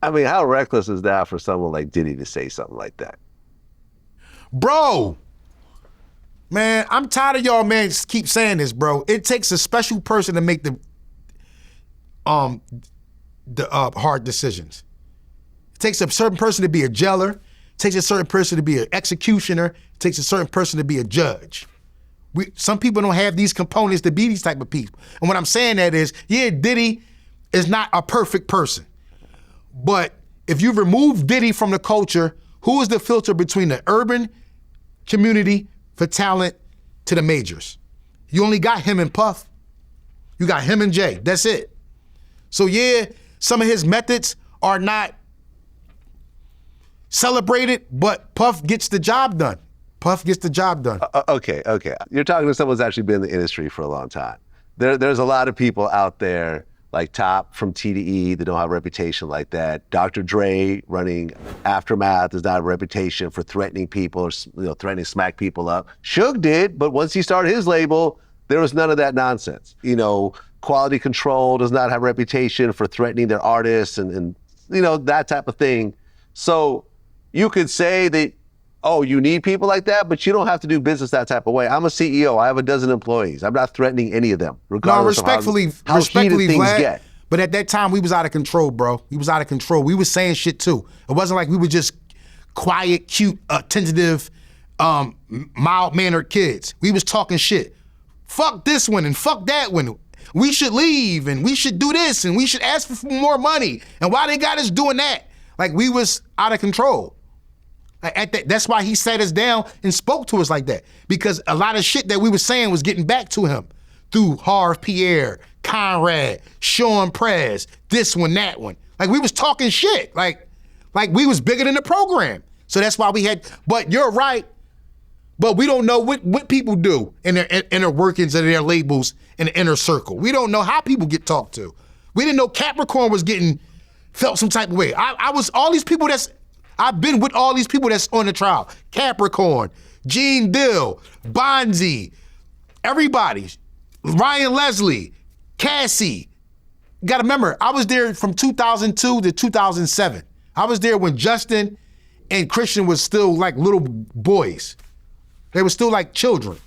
I mean, how reckless is that for someone like Diddy to say something like that? Bro, man, I'm tired of y'all, man, keep saying this, bro. It takes a special person to make the hard decisions. It takes a certain person to be a jailer. It takes a certain person to be an executioner. It takes a certain person to be a judge. Some people don't have these components to be these type of people. And what I'm saying that is, yeah, Diddy is not a perfect person. But if you remove Diddy from the culture, who is the filter between the urban community for talent to the majors? You only got him and Puff. You got him and Jay. That's it. So yeah, some of his methods are not celebrated, but Puff gets the job done. Puff gets the job done. Okay. You're talking to someone who's actually been in the industry for a long time. There's a lot of people out there like Top from TDE that don't have a reputation like that. Dr. Dre running Aftermath does not have a reputation for threatening people or threatening to smack people up. Suge did, but once he started his label, there was none of that nonsense. Quality Control does not have a reputation for threatening their artists and that type of thing. So you could say that, oh, you need people like that, but you don't have to do business that type of way. I'm a CEO. I have a dozen employees. I'm not threatening any of them, regardless of how heated things Vlad, get. But at that time, we was out of control, bro. We was out of control. We was saying shit too. It wasn't like we were just quiet, cute, tentative, mild-mannered kids. We was talking shit. Fuck this one and fuck that one. We should leave and we should do this and we should ask for more money. And why they got us doing that? Like we was out of control. That's why he sat us down and spoke to us like that. Because a lot of shit that we were saying was getting back to him through Harv Pierre, Conrad, Sean Prez, this one, that one. Like we was talking shit. Like we was bigger than the program. So that's why we had, but you're right. But we don't know what people do in their inner workings of their labels in the inner circle. We don't know how people get talked to. We didn't know Capricorn was felt some type of way. I've been with all these people that's on the trial. Capricorn, Gene Dill, Bonzi, everybody, Ryan Leslie, Cassie. You gotta remember, I was there from 2002 to 2007. I was there when Justin and Christian was still like little boys. They were still like children.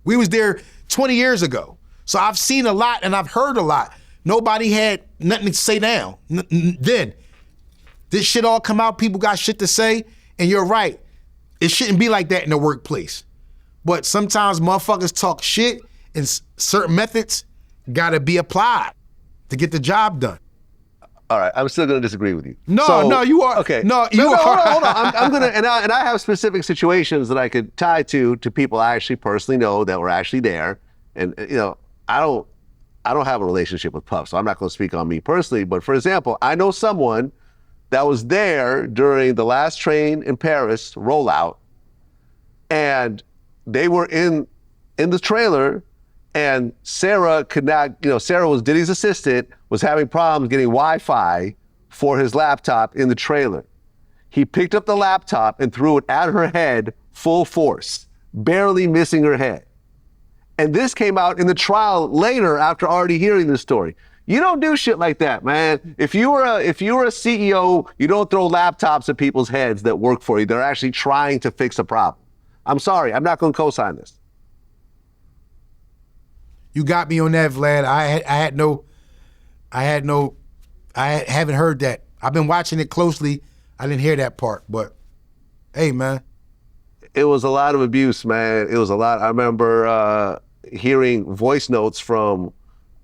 We was there 20 years ago. So I've seen a lot and I've heard a lot. Nobody had nothing to say now. Then, this shit all come out, people got shit to say, and you're right. It shouldn't be like that in the workplace. But sometimes motherfuckers talk shit and certain methods gotta be applied to get the job done. All right, I'm still gonna disagree with you. No, you are. Okay. No, you are. Hold on. I'm gonna, and I have specific situations that I could tie to people I actually personally know that were actually there. And I don't have a relationship with Puff, so I'm not gonna speak on me personally. But for example, I know someone that was there during the last Train in Paris rollout, and they were in the trailer, and Sarah could not, Sarah was Diddy's assistant, was having problems getting Wi-Fi for his laptop in the trailer. He picked up the laptop and threw it at her head full force, barely missing her head. And this came out in the trial later after already hearing this story. You don't do shit like that, man. If you were a CEO, you don't throw laptops at people's heads that work for you. They're actually trying to fix a problem. I'm sorry, I'm not gonna co-sign this. You got me on that, Vlad. I haven't heard that. I've been watching it closely. I didn't hear that part, but hey, man. It was a lot of abuse, man. It was a lot. I remember hearing voice notes from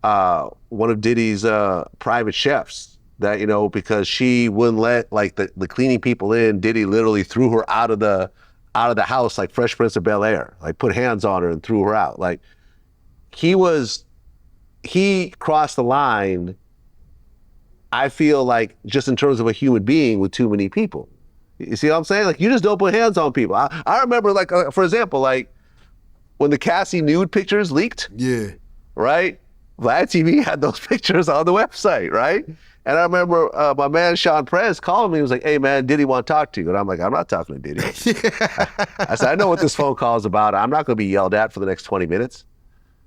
one of Diddy's private chefs that, because she wouldn't let like the cleaning people in, Diddy literally threw her out of the house like Fresh Prince of Bel-Air, like put hands on her and threw her out. Like he crossed the line, I feel like, just in terms of a human being with too many people. You see what I'm saying? Like, you just don't put hands on people. I remember, like, for example, like when the Cassie nude pictures leaked. Yeah. Right? Vlad TV had those pictures on the website, right? And I remember my man Sean Prez calling me. He was like, "Hey man, Diddy want to talk to you." And I'm like, "I'm not talking to Diddy." I said, "I know what this phone call is about. I'm not going to be yelled at for the next 20 minutes."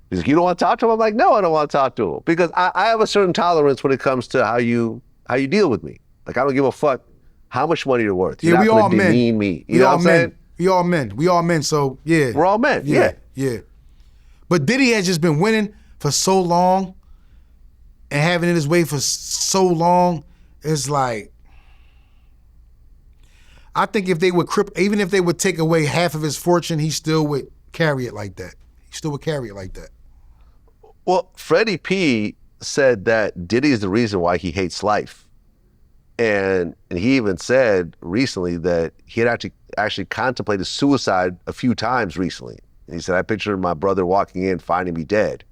He's like, "You don't want to talk to him?" I'm like, "No, I don't want to talk to him." Because I have a certain tolerance when it comes to how you how you deal with me. Like, I don't give a fuck how much money you're worth. You're Yeah, we not all gonna men. demean me. You We know all what I'm men. saying? We all men. We all men. So yeah, We're all men. Yeah. yeah. But Diddy has just been winning for so long, and having it his way for so long. It's like, I think if they would even if they would take away half of his fortune, he still would carry it like that. He still would carry it like that. Well, Freddie P said that Diddy is the reason why he hates life. And he even said recently that he had actually contemplated suicide a few times recently. And he said, I pictured my brother walking in, finding me dead.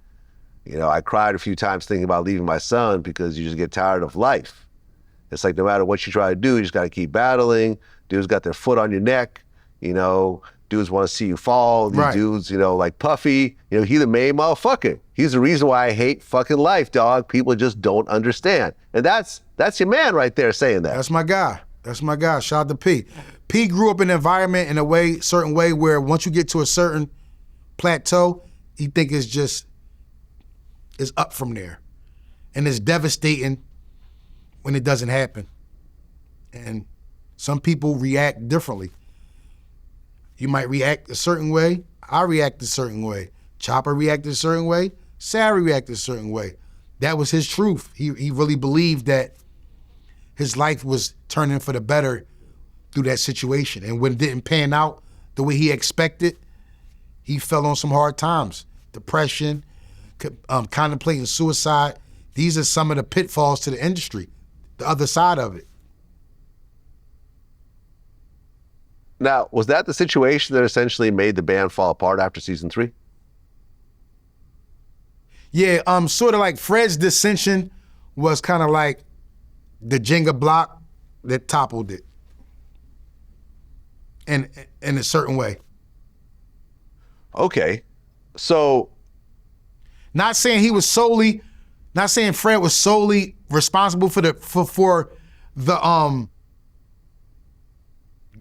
You know, I cried a few times thinking about leaving my son because you just get tired of life. It's like no matter what you try to do, you just got to keep battling. Dudes got their foot on your neck. You know, dudes want to see you fall. These Right. dudes, you know, like Puffy, you know, he the main motherfucker. He's the reason why I hate fucking life, dog. People just don't understand. And that's your man right there saying that. That's my guy. That's my guy. Shout out to P. P grew up in an environment in a certain way where once you get to a certain plateau, he think it's up from there. And it's devastating when it doesn't happen. And some people react differently. You might react a certain way. I react a certain way. Chopper reacted a certain way. Sarah reacted a certain way. That was his truth. He really believed that his life was turning for the better through that situation. And when it didn't pan out the way he expected, he fell on some hard times. Depression, contemplating suicide. These are some of the pitfalls to the industry, the other side of it. Now, was that the situation that essentially made the band fall apart after season 3? Yeah, sort of like Fred's dissension was kind of like the Jenga block that toppled it in a certain way. Okay. So, Not saying Fred was solely responsible for the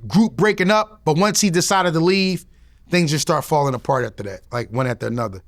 group breaking up, but once he decided to leave, things just start falling apart after that, like one after another.